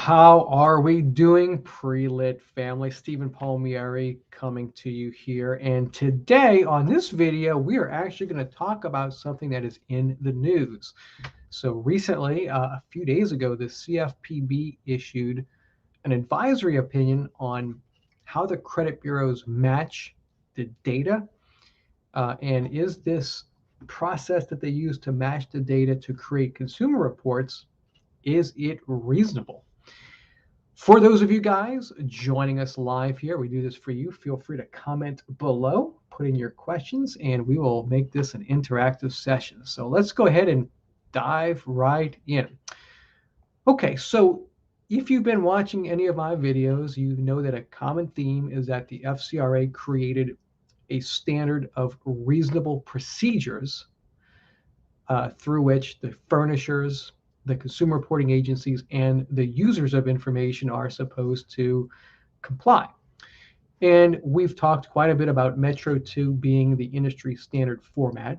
How are we doing, pre-lit family? Stephen Palmieri coming to you here. And today on this video, we are actually going to talk about something that is in the news. So recently, a few days ago, the CFPB issued an advisory opinion on how the credit bureaus match the data. And is this process that they use to match the data to create consumer reports, is it reasonable? For those of you guys joining us live here, we do this for you. Feel free to comment below, put in your questions, and we will make this an interactive session. So let's go ahead and dive right in. Okay, so if you've been watching any of my videos, you know that a common theme is that the FCRA created a standard of reasonable procedures through which the furnishers, the consumer reporting agencies, and the users of information are supposed to comply. And we've talked quite a bit about Metro 2 being the industry standard format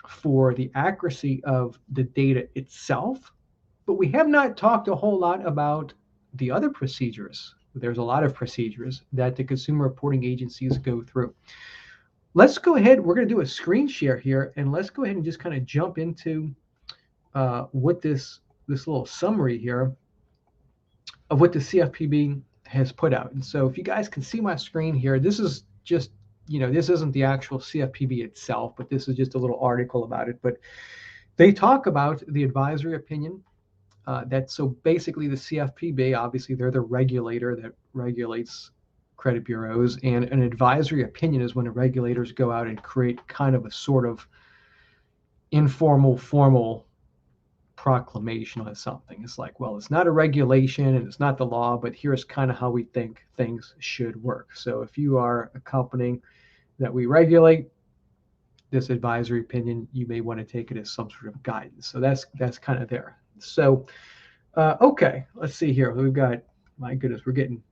for the accuracy of the data itself, but we have not talked a whole lot about the other procedures. There's a lot of procedures that the consumer reporting agencies go through. Let's go ahead, we're going to do a screen share here, and let's go ahead and just kind of jump into what this little summary here of what the CFPB has put out. And so if you guys can see my screen here, this is just, this isn't the actual CFPB itself, but this is just a little article about it. But they talk about the advisory opinion. So basically the CFPB, obviously they're the regulator that regulates credit bureaus, and an advisory opinion is when the regulators go out and create kind of a sort of informal, formal proclamation on something. It's like, well, it's not a regulation and it's not the law, but here's kind of how we think things should work. So if you are a company that we regulate, this advisory opinion, you may want to take it as some sort of guidance. So that's kind of there. So, okay, let's see here. We've got, my goodness, we're getting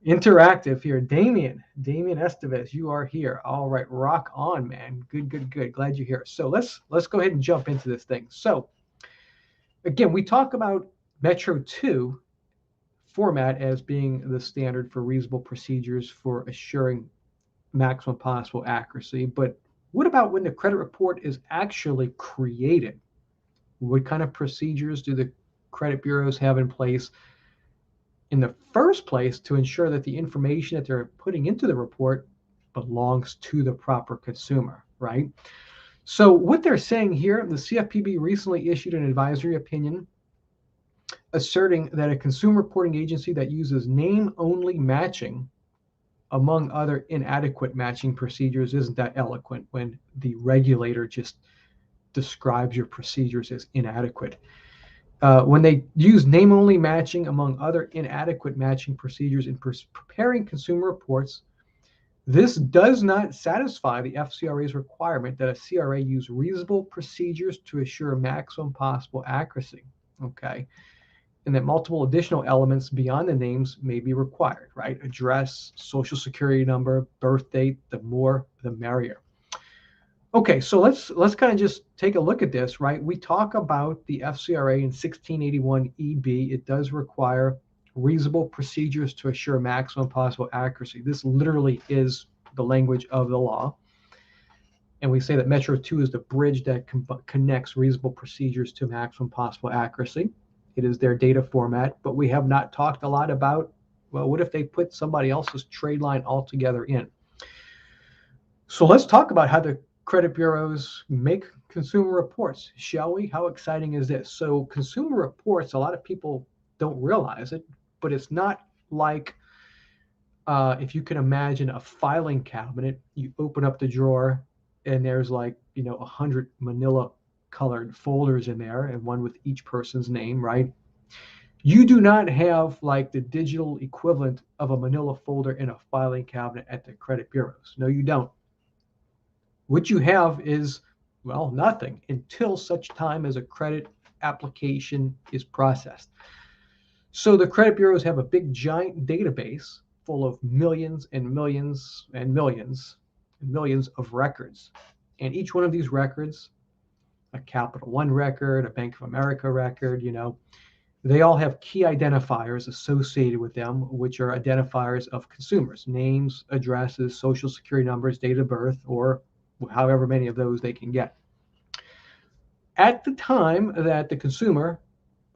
interactive here. Damien Estevez, you are here. All right, rock on, man. Good. Glad you're here. So let's go ahead and jump into this thing. So again, we talk about Metro 2 format as being the standard for reasonable procedures for assuring maximum possible accuracy. But what about when the credit report is actually created? What kind of procedures do the credit bureaus have in place in the first place to ensure that the information that they're putting into the report belongs to the proper consumer, right? So what they're saying here, the CFPB recently issued an advisory opinion asserting that a consumer reporting agency that uses name-only matching, among other inadequate matching procedures, isn't that eloquent when the regulator just describes your procedures as inadequate. When they use name-only matching among other inadequate matching procedures in preparing consumer reports, this does not satisfy the FCRA's requirement that a CRA use reasonable procedures to assure maximum possible accuracy, okay? And that multiple additional elements beyond the names may be required, right? Address, social security number, birth date, the more, the merrier. Okay, so let's kind of just take a look at this, right? We talk about the FCRA in 1681 EB. It does require reasonable procedures to assure maximum possible accuracy. This literally is the language of the law. And we say that Metro 2 is the bridge that connects reasonable procedures to maximum possible accuracy. It is their data format, but we have not talked a lot about, well, what if they put somebody else's trade line altogether in? So let's talk about how the credit bureaus make consumer reports, shall we? How exciting is this? So consumer reports, a lot of people don't realize it, but it's not like if you can imagine a filing cabinet, you open up the drawer and there's like, 100 manila colored folders in there and one with each person's name, right? You do not have like the digital equivalent of a manila folder in a filing cabinet at the credit bureaus. No, you don't. What you have is, well, nothing until such time as a credit application is processed. So the credit bureaus have a big giant database full of millions and millions and millions and millions of records. And each one of these records, a Capital One record, a Bank of America record, They all have key identifiers associated with them, which are identifiers of consumers: names, addresses, social security numbers, date of birth, or however many of those they can get. At the time that the consumer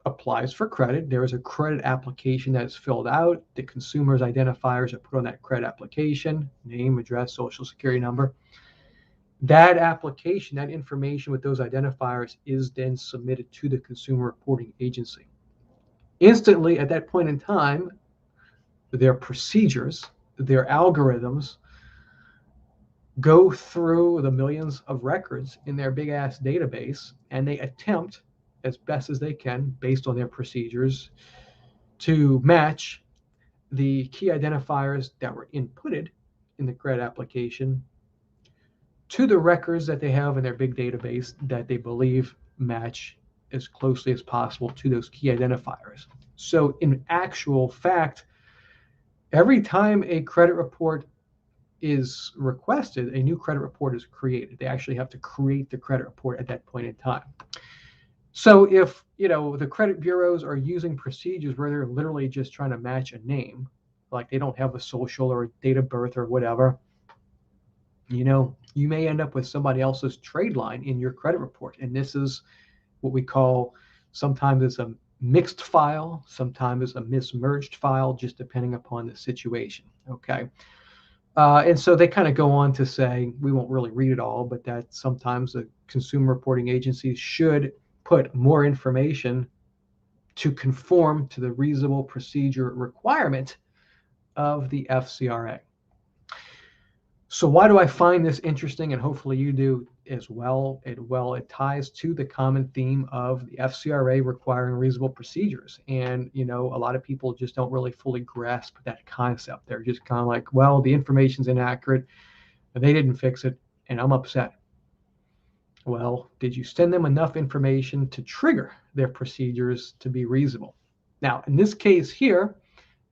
applies for credit, there is a credit application that is filled out. The consumer's identifiers are put on that credit application: name, address, social security number. That application, that information with those identifiers, is then submitted to the consumer reporting agency. Instantly, at that point in time, their procedures, their algorithms go through the millions of records in their big ass database, and they attempt as best as they can, based on their procedures, to match the key identifiers that were inputted in the credit application to the records that they have in their big database that they believe match as closely as possible to those key identifiers. So in actual fact, every time a credit report is requested, a new credit report is created. They actually have to create the credit report at that point in time. So if the credit bureaus are using procedures where they're literally just trying to match a name, like they don't have a social or a date of birth or whatever, you may end up with somebody else's trade line in your credit report. And this is what we call, sometimes it's a mixed file, sometimes it's a mismerged file, just depending upon the situation. Okay. And so they kind of go on to say, we won't really read it all, but that sometimes the consumer reporting agencies should put more information to conform to the reasonable procedure requirement of the FCRA. So why do I find this interesting? And hopefully you do as well. It ties to the common theme of the FCRA requiring reasonable procedures. And, a lot of people just don't really fully grasp that concept. They're just kind of like, well, the information's inaccurate, and they didn't fix it, and I'm upset. Well, did you send them enough information to trigger their procedures to be reasonable? Now, in this case here,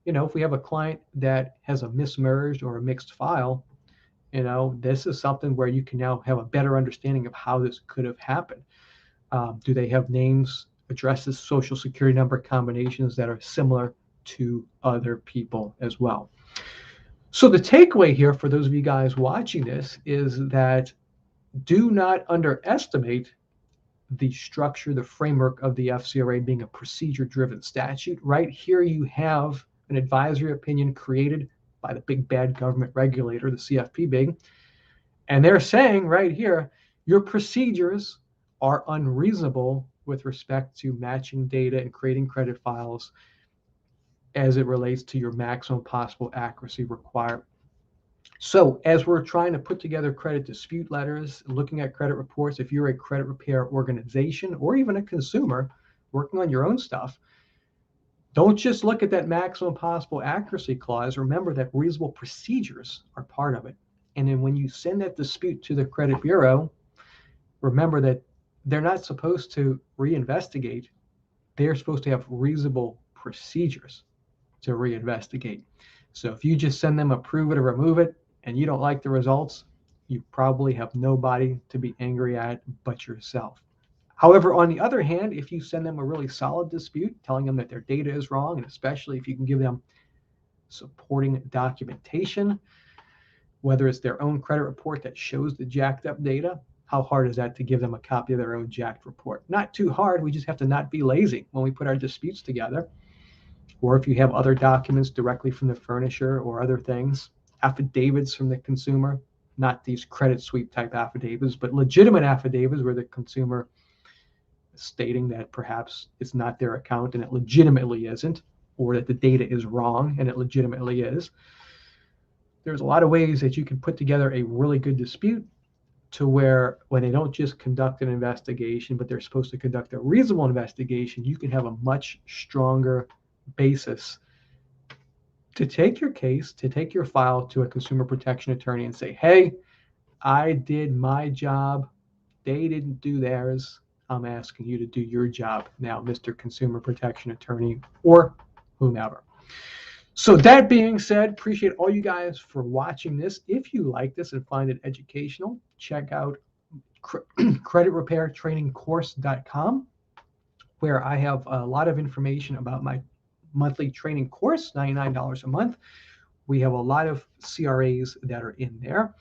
if we have a client that has a mismerged or a mixed file, this is something where you can now have a better understanding of how this could have happened. Do they have names, addresses, social security number combinations that are similar to other people as well? So the takeaway here for those of you guys watching this is that do not underestimate the structure, the framework of the FCRA being a procedure-driven statute. Right here you have an advisory opinion created by the big bad government regulator, the CFPB. And they're saying right here, your procedures are unreasonable with respect to matching data and creating credit files as it relates to your maximum possible accuracy requirement. So as we're trying to put together credit dispute letters, looking at credit reports, if you're a credit repair organization or even a consumer working on your own stuff, don't just look at that maximum possible accuracy clause. Remember that reasonable procedures are part of it. And then when you send that dispute to the credit bureau, remember that they're not supposed to reinvestigate. They're supposed to have reasonable procedures to reinvestigate. So if you just send them approve it or remove it and you don't like the results, you probably have nobody to be angry at but yourself. However, on the other hand, if you send them a really solid dispute, telling them that their data is wrong, and especially if you can give them supporting documentation, whether it's their own credit report that shows the jacked up data, how hard is that to give them a copy of their own jacked report? Not too hard. We just have to not be lazy when we put our disputes together. Or if you have other documents directly from the furnisher or other things, affidavits from the consumer, not these credit sweep type affidavits, but legitimate affidavits where the consumer is stating that perhaps it's not their account and it legitimately isn't, or that the data is wrong and it legitimately is. There's a lot of ways that you can put together a really good dispute to where when they don't just conduct an investigation, but they're supposed to conduct a reasonable investigation, you can have a much stronger basis to take your case, to take your file to a consumer protection attorney and say, hey, I did my job. They didn't do theirs. I'm asking you to do your job now, Mr. Consumer Protection Attorney or whomever. So that being said, appreciate all you guys for watching this. If you like this and find it educational, check out creditrepairtrainingcourse.com where I have a lot of information about my monthly training course, $99 a month. We have a lot of CRAs that are in there,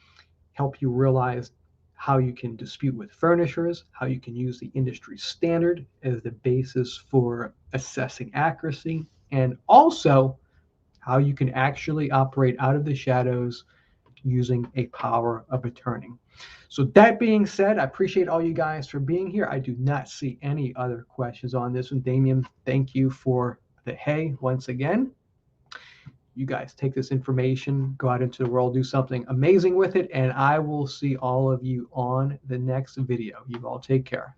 help you realize how you can dispute with furnishers, how you can use the industry standard as the basis for assessing accuracy, and also how you can actually operate out of the shadows using a power of attorney. So that being said, I appreciate all you guys for being here. I do not see any other questions on this one. Damien, thank you for the hey once again. You guys take this information, go out into the world, do something amazing with it, and I will see all of you on the next video. You all take care.